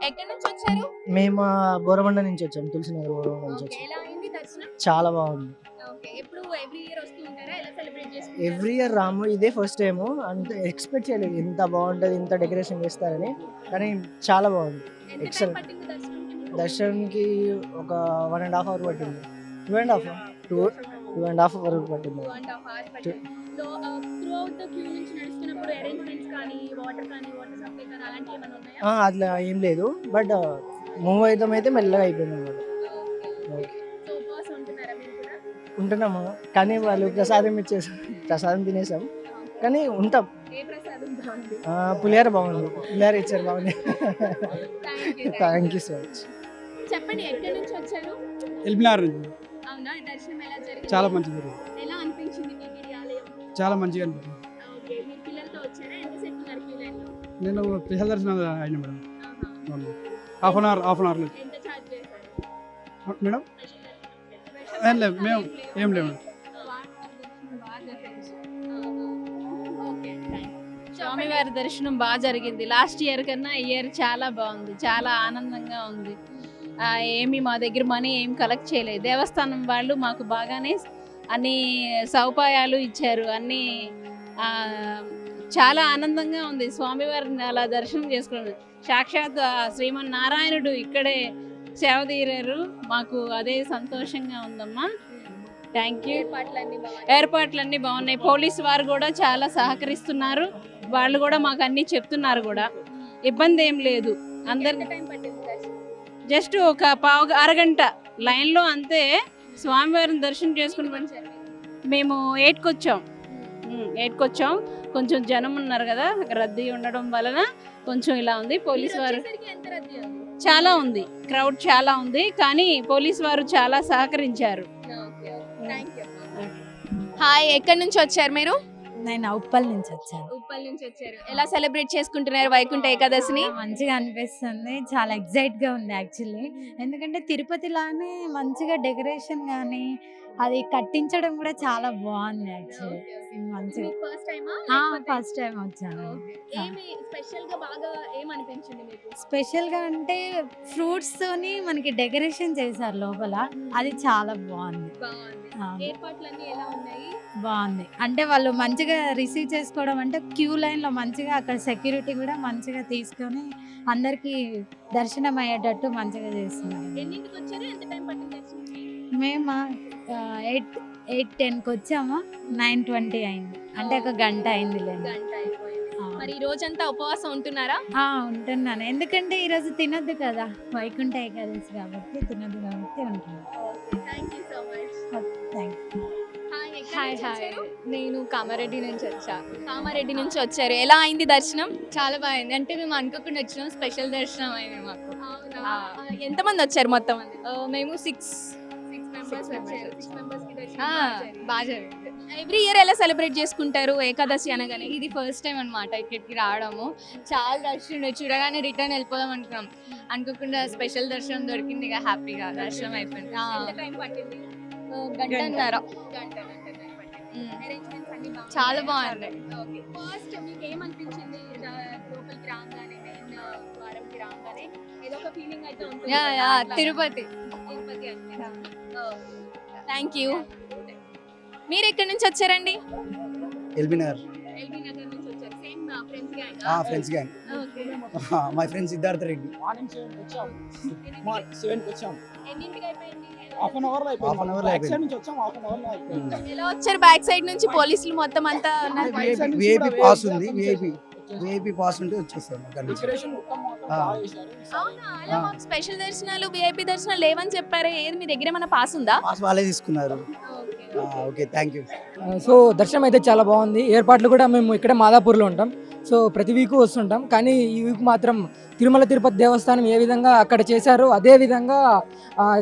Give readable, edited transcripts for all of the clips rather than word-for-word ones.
ఎక్కడి నుంచి వచ్చారు? మేము బోరబండ నుంచి వచ్చాం, తులసినగర్ బోరబండ నుంచి ఓకే, వచ్చాం. ఎలా అయింది దర్శనం? చాలా బాగుంది. ఓకే, ఎప్పుడు ఎవ్రీ ఇయర్ వస్తూ ఉంటారా? ఎలా సెలబ్రేట్ చేసుకుంటారు? ఎవ్రీ ఇయర్ రాము, ఇదే ఫస్ట్ టైం. అంత ఎక్స్పెక్ట్ చేయలేదు ఇంత బాగుంటుంది, ఇంత డెకరేషన్ చేస్తారని. కానీ చాలా బాగుంది. ఎంత టైం ఎక్సలెంట్. పట్టింది దర్శనంకి మీకు? దర్శనంకి ఒక 1.5 అవర్ పట్టింది. 2.5 2.5 వరకు పట్టింది. 2.5 hours పట్టింది. So throughout the queue నుంచి నడుస్తున్నప్పుడు అరేంజ్మెంట్స్ కానీ వాటర్ సప్లై కానీ అలాంటివి ఏమైనా ఉన్నాయా? అట్లా ఏం లేదు, బట్ మూవ్ అయితే మెల్లగా అయిపోయింది అన్నమాట. ఓకే, సో ఉపవాసం ఉంటున్నారా మీరు కూడా? ఉంటున్నాము, కానీ వాళ్ళు ప్రసాదం ఇచ్చేసాం, ప్రసాదం తినేసాం, కానీ ఉంటాం. ఏ ప్రసాదం బాగుంది? పులిహార బాగుంది, పులిహార ఇచ్చారు, బాగుంది. Thank you so much. చెప్పండి, ఎక్కడి నుంచి వచ్చారు? ఎల్బినార్ నుంచి. అవునా, దర్శనం ఎలా జరిగింది? చాలా మంచిగా జరిగింది. ఎలా అనిపించింది మీకు ఈ ఆలయం? చాలా మంచిగా అనిపించింది. ఓకే, మీరు పిల్లలతో వచ్చారా? ఎంతసేపు ఉన్నారు క్యూ లైన్ లో? నేను స్పెషల్ దర్శనం అయినా మేడం. ఆహా. హాఫ్ అన్ అవర్ ఎంత ఛార్జ్ చేశారు? మేడం. స్పెషల్ ఏం లేదు, మేము ఏం లేవు. స్వామివారి దర్శనం బాగా జరిగింది. లాస్ట్ ఇయర్ కన్నా ఈ ఇయర్ చాలా బాగుంది, చాలా ఆనందంగా ఉంది. ఏమి మా దగ్గర మనీ ఏం కలెక్ట్ చేయలేదు. దేవస్థానం వాళ్ళు మాకు బాగానే అన్ని సౌపాయాలు ఇచ్చారు. అన్నీ చాలా ఆనందంగా ఉంది. స్వామివారిని అలా దర్శనం చేసుకున్నాను. సాక్షాత్ శ్రీమన్నారాయణుడు ఇక్కడే సేవ తీరారు. మాకు అదే సంతోషంగా ఉందమ్మా. Thank you. ఏర్పాట్లన్నీ బాగున్నాయి. పోలీసు వారు కూడా చాలా సహకరిస్తున్నారు. వాళ్ళు కూడా మాకు అన్ని చెప్తున్నారు కూడా. ఇబ్బంది ఏం లేదు. అందరు జస్ట్ ఒక అరగంట లైన్లో అంతే. స్వామివారిని దర్శనం చేసుకుని మేము 8కి వచ్చాం. 8కి వచ్చాం. కొంచెం జనం ఉన్నారు కదా, రద్దీ ఉండడం వలన కొంచెం ఇలా ఉంది. పోలీసు వారు చాలా ఉంది, క్రౌడ్ చాలా ఉంది, కానీ పోలీసు వారు చాలా సహకరించారు. హాయ్, ఎక్కడి నుంచి వచ్చారు మీరు? నేను ఉప్పల్ నుంచి వచ్చాను. ఉప్పల్ నుంచి వచ్చారు. ఎలా సెలబ్రేట్ చేసుకుంటున్నారు వైకుంఠ ఏకాదశిని? మంచిగా అనిపిస్తుంది, చాలా ఎగ్జైట్ గా ఉంది యాక్చువల్లీ. ఎందుకంటే తిరుపతి లానే మంచిగా డెకరేషన్ కానీ అది కట్టించడం కూడా చాలా బాగుంది యాక్చువల్లీ. మంచిగా ఫస్ట్ టైం వచ్చాను. స్పెషల్ గా అంటే ఫ్రూట్స్ తోని మనకి డెకరేషన్ చేశారు లోపల, అది చాలా బాగుంది. బాగుంది అంటే వాళ్ళు మంచిగా రిసీవ్ చేసుకోవడం, అంటే క్యూ లైన్ లో మంచిగా అక్కడ సెక్యూరిటీ కూడా మంచిగా తీసుకొని అందరికి దర్శనం అయ్యేటట్టు మంచిగా చేస్తున్నారు. మేము 8:10కి వచ్చాము, 9:20 అయింది, అంటే ఒక గంట అయింది. మరి ఈ రోజంతా ఉపవాసం ఉంటున్నారా? ఉంటున్నాను, ఎందుకంటే ఈరోజు తినొద్దు కదా, వైకుంఠ ఏకాదశి కాబట్టి తినొద్దు కాబట్టి ఉంటున్నాను. నేను కామారెడ్డి నుంచి కామారెడ్డి నుంచి వచ్చారు. ఎలా అయింది దర్శనం? చాలా బాగుంది. అంటే మేము అనుకోకుండా వచ్చినాం, స్పెషల్ దర్శనం అయింది మాకు. ఎంతమంది వచ్చారు మొత్తం? మేము 6 బాగా జరిగింది. ఎవ్రీ ఇయర్ ఎలా సెలబ్రేట్ చేసుకుంటారు ఏకాదశి అనగానే? ఇది ఫస్ట్ టైం అనమాట ఇక్కడికి రావడము. చాలా దర్శనం చూడగానే రిటర్న్ వెళ్ళిపోదాం అనుకున్నాం. అనుకోకుండా స్పెషల్ దర్శనం దొరికింది, ఇక హ్యాపీగా దర్శనం అయిపోయింది. గంటన్నర. చాలా బాగుంది. ఫస్ట్ మీకు ఏమనిపించింది లోపలికి రాగానే, మెయిన్ ద్వారంకి రాగానే? ఏదో ఒక ఫీలింగ్ అయితే ఉంటుంది. తిరుపతి. Thank you. మీరు ఎక్కడి నుంచి వచ్చారండి? ఎల్బినార్. ఎల్బీ నగర్ నుంచి వచ్చారు. Same friends gang? Friends gang. Okay. My friend Siddhartha Reddy. ఎన్నింటికి అయిపోయింది? హాఫ్ అన్ అవర్ లో అయిపోయింది. ఎలా వచ్చారు? బ్యాక్ సైడ్ నుంచి పోలీసులు మొత్తం అంతా ఉన్నారు. విఐపి పాస్ ఉంది, విఐపి పాస్ ఉంటే వచ్చేసాము. అవునా? అలా మాకు స్పెషల్ దర్శనాలు, విఐపి దర్శనాలు లేవని చెప్పారు. ఏది మీ దగ్గర ఏమైనా పాస్ ఉందా? పాస్ వాళ్ళే తీసుకున్నారు. Okay, thank you. సో దర్శనం అయితే చాలా బాగుంది. ఏర్పాట్లు కూడా మేము ఇక్కడ మాదాపూర్లో ఉంటాం, సో ప్రతి వీక్ వస్తుంటాం. కానీ ఈ వీక్ మాత్రం తిరుమల తిరుపతి దేవస్థానం ఏ విధంగా అక్కడ చేశారో అదే విధంగా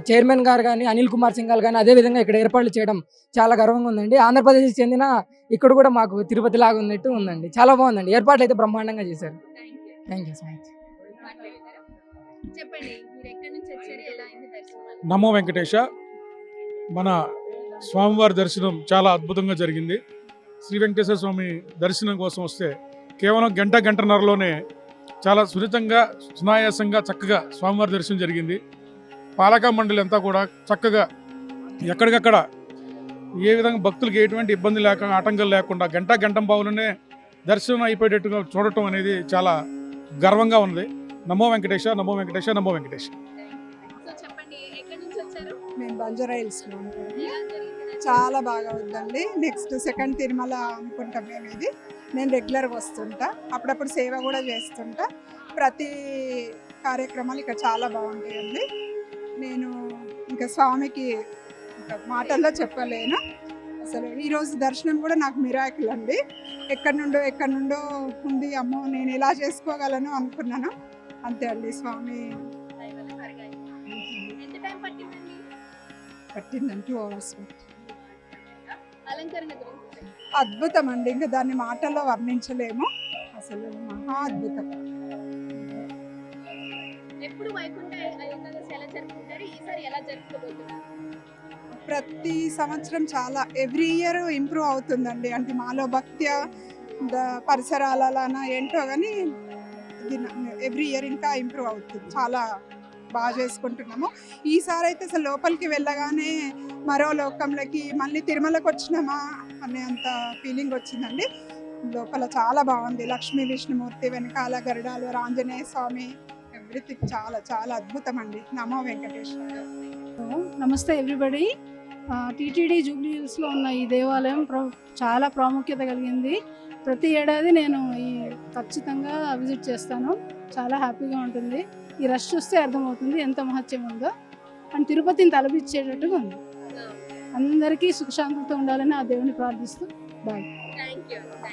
చైర్మన్ గారు కానీ అనిల్ కుమార్ సింఘాల్ కానీ అదే విధంగా ఇక్కడ ఏర్పాట్లు చేయడం చాలా గర్వంగా ఉందండి. ఆంధ్రప్రదేశ్కి చెందిన ఇక్కడ కూడా మాకు తిరుపతి లాగా ఉన్నట్టు ఉందండి. చాలా బాగుందండి, ఏర్పాట్లు అయితే బ్రహ్మాండంగా చేశారు. Thank you so much. నమో వెంకటేశ. మన స్వామివారి దర్శనం చాలా అద్భుతంగా జరిగింది. శ్రీ వెంకటేశ్వర స్వామి దర్శనం కోసం వస్తే కేవలం గంటన్నరలోనే చాలా సున్నితంగా సునాయాసంగా చక్కగా స్వామివారి దర్శనం జరిగింది. పాలకా మండలి అంతా కూడా చక్కగా ఎక్కడికక్కడ ఏ విధంగా భక్తులకు ఎటువంటి ఇబ్బంది లేక ఆటంకాలు లేకుండా గంటం బావులోనే దర్శనం అయిపోయేటట్టుగా చూడటం అనేది చాలా గర్వంగా ఉంది. నమో వెంకటేశ, నమో వెంకటేశ, నమో వెంకటేశ. సో చెప్పండి, ఎక్కడి నుంచి వచ్చారు? మేము బంజారా హిల్స్లో ఉంటాం. ఎలా జరిగింది? చాలా బాగా ఉందండి. నెక్స్ట్ సెకండ్ తిరుమల అనుకుంటాం మేము ఇది. నేను రెగ్యులర్గా వస్తుంటా, అప్పుడప్పుడు సేవ కూడా చేస్తుంటా. ప్రతి కార్యక్రమాలు ఇక్కడ చాలా బాగుంటాయండి. నేను ఇంకా స్వామికి ఇంకా మాటల్లో చెప్పలేను. అసలు ఈరోజు దర్శనం కూడా నాకు మిరాకిల్ అండి. ఎక్కడి నుండో ఉంది, అమ్మో నేను ఎలా చేసుకోగలను అనుకున్నాను. అంతే అండి, స్వామి ఎంత టైం పట్టిందండి? పట్టిందని 2 hours. అలంకరణ గురించి అద్భుతం అండి, ఇంకా దాన్ని మాటల్లో వర్ణించలేము. అసలు మహా అద్భుతం. ఎప్పుడు వైకుంఠ ఏకాదశి ఎలా జరుపుకుంటారు? ఈసారి ఎలా జరుపుకోబోతున్నారు? ప్రతి సంవత్సరం చాలా ఎవ్రీ ఇయర్ ఇంప్రూవ్ అవుతుందండి. అంటే మాలో భక్తి పరిసరాలనా ఏంటో కానీ ఎవ్రీ ఇయర్ ఇంకా ఇంప్రూవ్ అవుతుంది. చాలా బాగా చేసుకుంటున్నాము. ఈసారి అయితే అసలు లోపలికి వెళ్ళగానే మరో లోకంలోకి మళ్ళీ తిరుమలకు వచ్చినామా అనే అంత ఫీలింగ్ వచ్చిందండి. లోపల చాలా బాగుంది. లక్ష్మీ విష్ణుమూర్తి వెనకాల గరుడాలు, ఆంజనేయ స్వామి, ఎవ్రీథింగ్ చాలా చాలా అద్భుతం అండి. నమో వెంకటేశ్వర. నమస్తే ఎవ్రీబడి. టీటీడీ జూబ్లీ హిల్స్లో ఉన్న ఈ దేవాలయం చాలా ప్రాముఖ్యత కలిగింది. ప్రతి ఏడాది నేను ఖచ్చితంగా విజిట్ చేస్తాను. చాలా హ్యాపీగా ఉంటుంది. ఈ రష్ చూస్తే అర్థమవుతుంది ఎంత మహత్యం ఉందో. అండ్ తిరుపతిని తలపించేటట్టుగా ఉంది. అందరికీ సుఖశాంతితో ఉండాలని ఆ దేవుని ప్రార్థిస్తూ బాయ్. Thank you.